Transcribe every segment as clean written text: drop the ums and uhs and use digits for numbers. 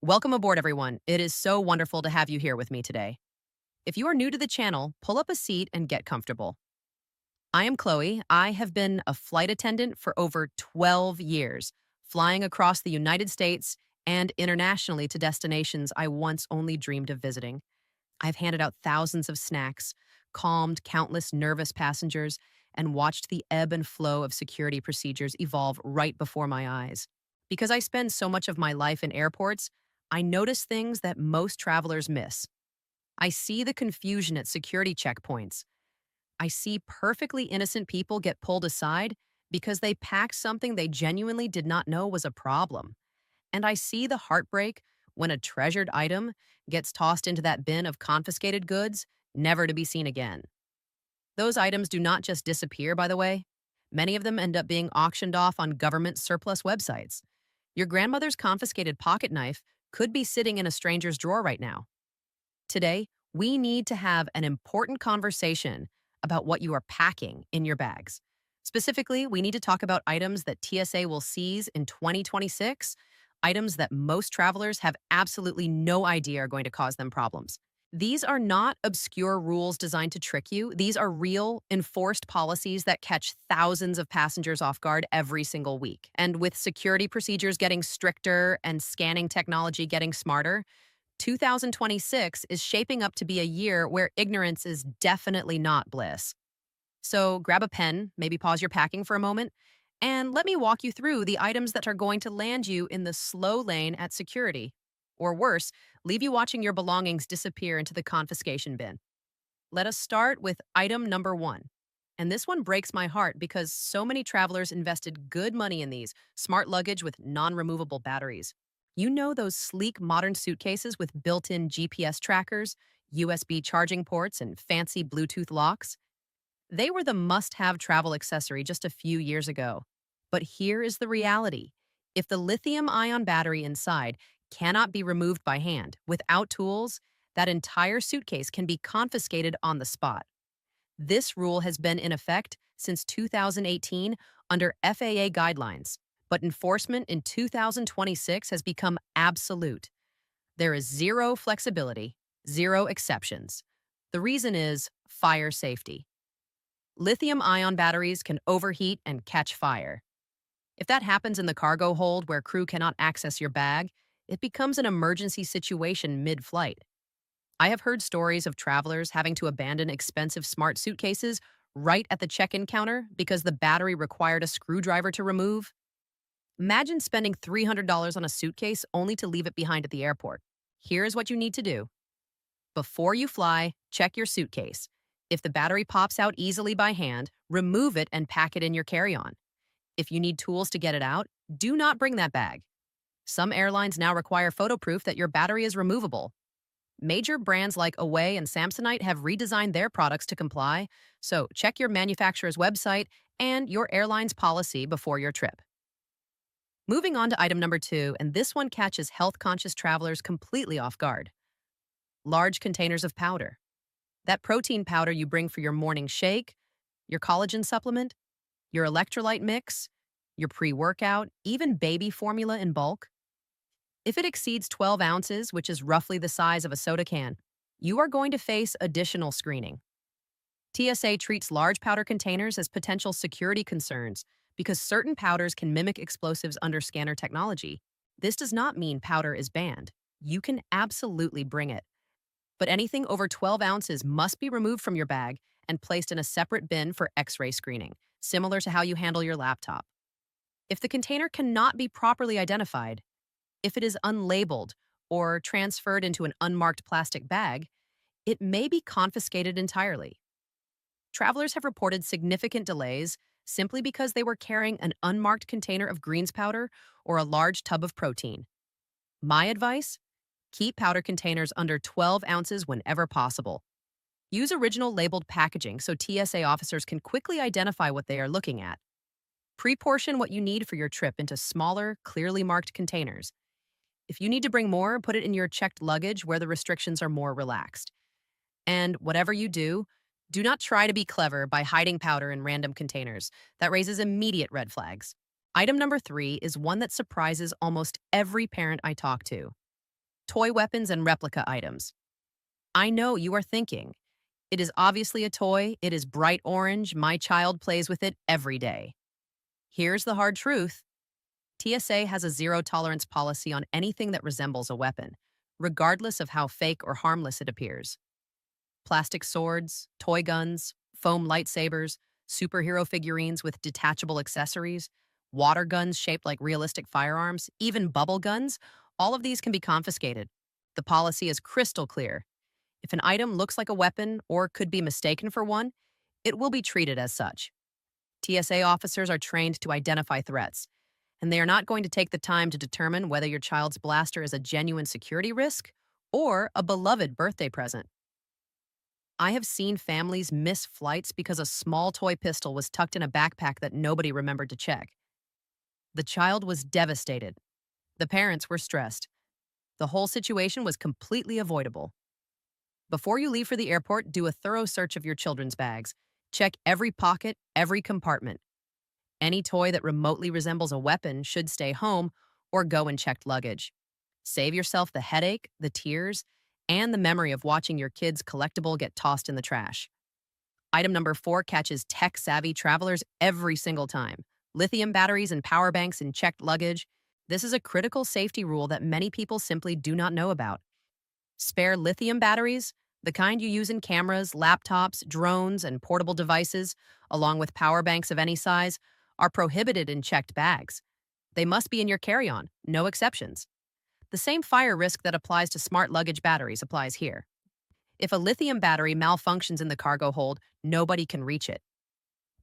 Welcome aboard, everyone. It is so wonderful to have you here with me today. If you are new to the channel, pull up a seat and get comfortable. I am Chloe. I have been a flight attendant for over 12 years, flying across the United States and internationally to destinations I once only dreamed of visiting. I've handed out thousands of snacks, calmed countless nervous passengers, and watched the ebb and flow of security procedures evolve right before my eyes. Because I spend so much of my life in airports, I notice things that most travelers miss. I see the confusion at security checkpoints. I see perfectly innocent people get pulled aside because they packed something they genuinely did not know was a problem. And I see the heartbreak when a treasured item gets tossed into that bin of confiscated goods, never to be seen again. Those items do not just disappear, by the way. Many of them end up being auctioned off on government surplus websites. Your grandmother's confiscated pocket knife could be sitting in a stranger's drawer right now. Today, we need to have an important conversation about what you are packing in your bags. Specifically, we need to talk about items that TSA will seize in 2026, items that most travelers have absolutely no idea are going to cause them problems. These are not obscure rules designed to trick you. These are real, enforced policies that catch thousands of passengers off guard every single week. And with security procedures getting stricter and scanning technology getting smarter, 2026 is shaping up to be a year where ignorance is definitely not bliss. So grab a pen, maybe pause your packing for a moment, and let me walk you through the items that are going to land you in the slow lane at security. Or worse, leave you watching your belongings disappear into the confiscation bin. Let us start with item number one. And this one breaks my heart because so many travelers invested good money in these smart luggage with non removable batteries. You know those sleek modern suitcases with built in GPS trackers, USB charging ports, and fancy Bluetooth locks? They were the must have travel accessory just a few years ago. But here is the reality: if the lithium ion battery inside cannot be removed by hand without tools, that entire suitcase can be confiscated on the spot. This rule has been in effect since 2018 under FAA guidelines, but enforcement in 2026 has become absolute. There is zero flexibility, zero exceptions. The reason is fire safety. Lithium ion batteries can overheat and catch fire. If that happens in the cargo hold where crew cannot access your bag, it becomes an emergency situation mid flight. I have heard stories of travelers having to abandon expensive smart suitcases right at the check in counter because the battery required a screwdriver to remove. Imagine spending $300 on a suitcase only to leave it behind at the airport. Here's what you need to do. Before you fly, check your suitcase. If the battery pops out easily by hand, remove it and pack it in your carry on. If you need tools to get it out, do not bring that bag. Some airlines now require photo proof that your battery is removable. Major brands like Away and Samsonite have redesigned their products to comply, so check your manufacturer's website and your airline's policy before your trip. Moving on to item number two, and this one catches health-conscious travelers completely off guard. Large containers of powder. That protein powder you bring for your morning shake, your collagen supplement, your electrolyte mix, your pre-workout, even baby formula in bulk. If it exceeds 12 ounces, which is roughly the size of a soda can, you are going to face additional screening. TSA treats large powder containers as potential security concerns because certain powders can mimic explosives under scanner technology. This does not mean powder is banned. You can absolutely bring it. But anything over 12 ounces must be removed from your bag and placed in a separate bin for X-ray screening, similar to how you handle your laptop. If the container cannot be properly identified, if it is unlabeled or transferred into an unmarked plastic bag, it may be confiscated entirely. Travelers have reported significant delays simply because they were carrying an unmarked container of greens powder or a large tub of protein. My advice? Keep powder containers under 12 ounces whenever possible. Use original labeled packaging so TSA officers can quickly identify what they are looking at. Pre-portion what you need for your trip into smaller, clearly marked containers. If you need to bring more, put it in your checked luggage where the restrictions are more relaxed. And whatever you do not try to be clever by hiding powder in random containers. That raises immediate red flags. Item number three is one that surprises almost every parent I talk to. Toy weapons and replica items. I know you are thinking, it is obviously a toy, it is bright orange, my child plays with it every day. Here's the hard truth. TSA has a zero tolerance policy on anything that resembles a weapon, regardless of how fake or harmless it appears. Plastic swords, toy guns, foam lightsabers, superhero figurines with detachable accessories, water guns shaped like realistic firearms, even bubble guns, all of these can be confiscated. The policy is crystal clear. If an item looks like a weapon or could be mistaken for one, it will be treated as such. TSA officers are trained to identify threats, and they are not going to take the time to determine whether your child's blaster is a genuine security risk or a beloved birthday present. I have seen families miss flights because a small toy pistol was tucked in a backpack that nobody remembered to check. The child was devastated. The parents were stressed. The whole situation was completely avoidable. Before you leave for the airport, do a thorough search of your children's bags. Check every pocket, every compartment. Any toy that remotely resembles a weapon should stay home or go in checked luggage. Save yourself the headache, the tears, and the memory of watching your kid's collectible get tossed in the trash. Item number 4 catches tech-savvy travelers every single time. Lithium batteries and power banks in checked luggage. This is a critical safety rule that many people simply do not know about. Spare lithium batteries, the kind you use in cameras, laptops, drones, and portable devices, along with power banks of any size, are prohibited in checked bags. They must be in your carry-on, no exceptions. The same fire risk that applies to smart luggage batteries applies here. If a lithium battery malfunctions in the cargo hold, nobody can reach it.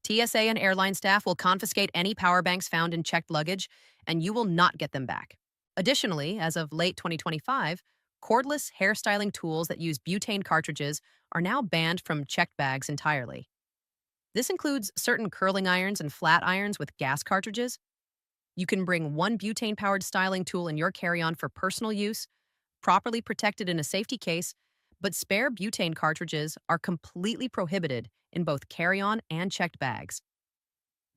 TSA and airline staff will confiscate any power banks found in checked luggage, and you will not get them back. Additionally, as of late 2025, cordless hairstyling tools that use butane cartridges are now banned from checked bags entirely. This includes certain curling irons and flat irons with gas cartridges. You can bring one butane-powered styling tool in your carry-on for personal use, properly protected in a safety case, but spare butane cartridges are completely prohibited in both carry-on and checked bags.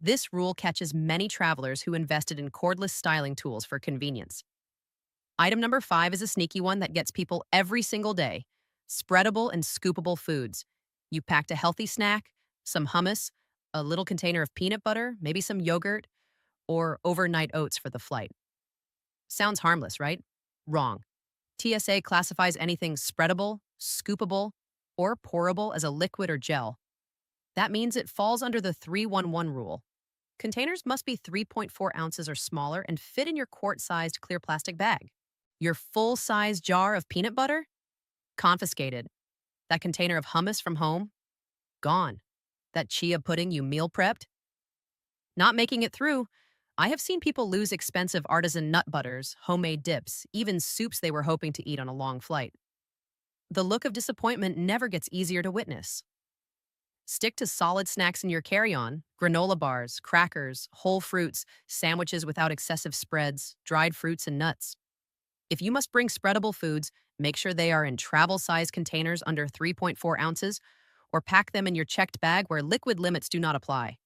This rule catches many travelers who invested in cordless styling tools for convenience. Item number 5 is a sneaky one that gets people every single day. Spreadable and scoopable foods. You packed a healthy snack, some hummus, a little container of peanut butter, maybe some yogurt, or overnight oats for the flight. Sounds harmless, right? Wrong. TSA classifies anything spreadable, scoopable, or pourable as a liquid or gel. That means it falls under the 311 rule. Containers must be 3.4 ounces or smaller and fit in your quart-sized clear plastic bag. Your full-size jar of peanut butter? Confiscated. That container of hummus from home? Gone. That chia pudding you meal prepped? Not making it through. I have seen people lose expensive artisan nut butters, homemade dips, even soups they were hoping to eat on a long flight. The look of disappointment never gets easier to witness. Stick to solid snacks in your carry-on: granola bars, crackers, whole fruits, sandwiches without excessive spreads, dried fruits and nuts. If you must bring spreadable foods, make sure they are in travel-sized containers under 3.4 ounces, or pack them in your checked bag where liquid limits do not apply.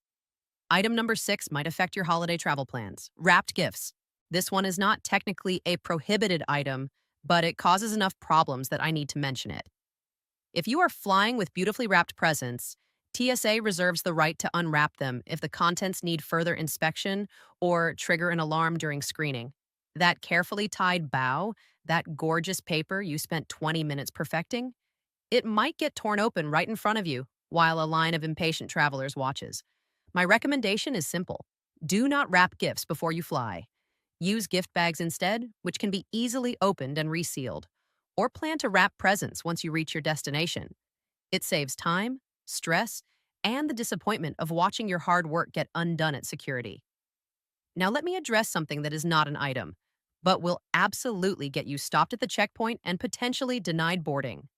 Item number 6 might affect your holiday travel plans. Wrapped gifts. This one is not technically a prohibited item, but it causes enough problems that I need to mention it. If you are flying with beautifully wrapped presents, TSA reserves the right to unwrap them if the contents need further inspection or trigger an alarm during screening. That carefully tied bow, that gorgeous paper you spent 20 minutes perfecting, it might get torn open right in front of you while a line of impatient travelers watches. My recommendation is simple. Do not wrap gifts before you fly. Use gift bags instead, which can be easily opened and resealed. Or plan to wrap presents once you reach your destination. It saves time, stress, and the disappointment of watching your hard work get undone at security. Now let me address something that is not an item, but will absolutely get you stopped at the checkpoint and potentially denied boarding.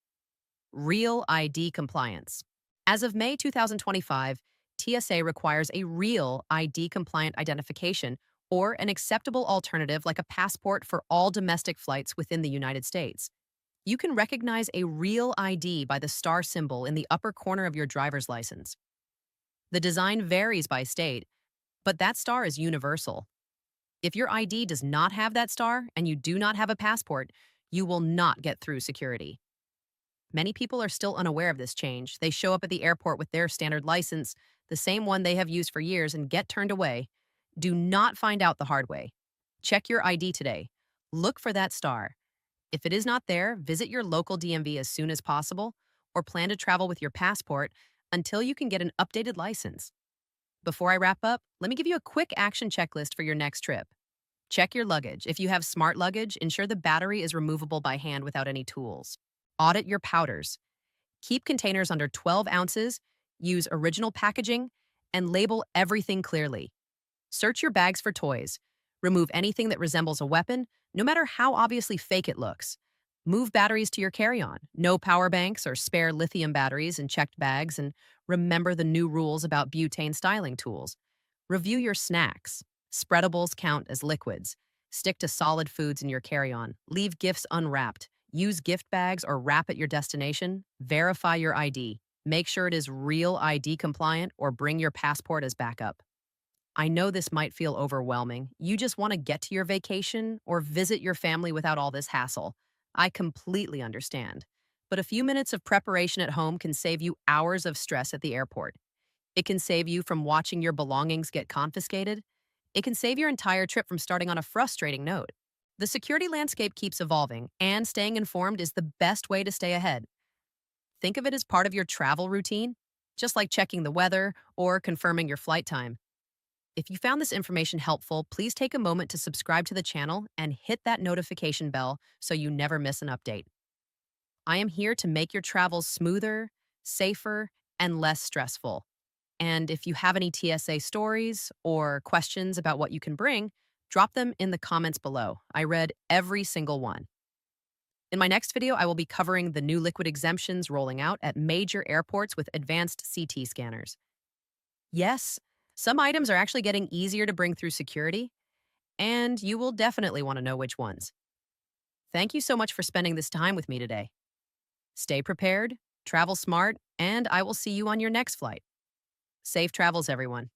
Real ID compliance. As of May 2025, TSA requires a real ID compliant identification or an acceptable alternative like a passport for all domestic flights within the United States. You can recognize a real ID by the star symbol in the upper corner of your driver's license. The design varies by state, but that star is universal. If your ID does not have that star and you do not have a passport, You will not get through security. Many people are still unaware of this change. They show up at the airport with their standard license, the same one they have used for years, and get turned away. Do not find out the hard way. Check your ID today. Look for that star. If it is not there, visit your local DMV as soon as possible or plan to travel with your passport until you can get an updated license. Before I wrap up, let me give you a quick action checklist for your next trip. Check your luggage. If you have smart luggage, ensure the battery is removable by hand without any tools. Audit your powders. Keep containers under 12 ounces, use original packaging, and label everything clearly. Search your bags for toys. Remove anything that resembles a weapon, no matter how obviously fake it looks. Move batteries to your carry-on. No power banks or spare lithium batteries in checked bags, and remember the new rules about butane styling tools. Review your snacks. Spreadables count as liquids. Stick to solid foods in your carry-on. Leave gifts unwrapped. Use gift bags or wrap at your destination. Verify your ID. Make sure it is real ID compliant or bring your passport as backup. I know this might feel overwhelming. You just want to get to your vacation or visit your family without all this hassle. I completely understand. But a few minutes of preparation at home can save you hours of stress at the airport. It can save you from watching your belongings get confiscated. It can save your entire trip from starting on a frustrating note. The security landscape keeps evolving, and staying informed is the best way to stay ahead. Think of it as part of your travel routine, just like checking the weather or confirming your flight time. If you found this information helpful, please take a moment to subscribe to the channel and hit that notification bell so you never miss an update. I am here to make your travels smoother, safer, and less stressful. And if you have any TSA stories or questions about what you can bring, drop them in the comments below. I read every single one. In my next video, I will be covering the new liquid exemptions rolling out at major airports with advanced CT scanners. Yes, some items are actually getting easier to bring through security, and you will definitely want to know which ones. Thank you so much for spending this time with me today. Stay prepared, travel smart, and I will see you on your next flight. Safe travels, everyone.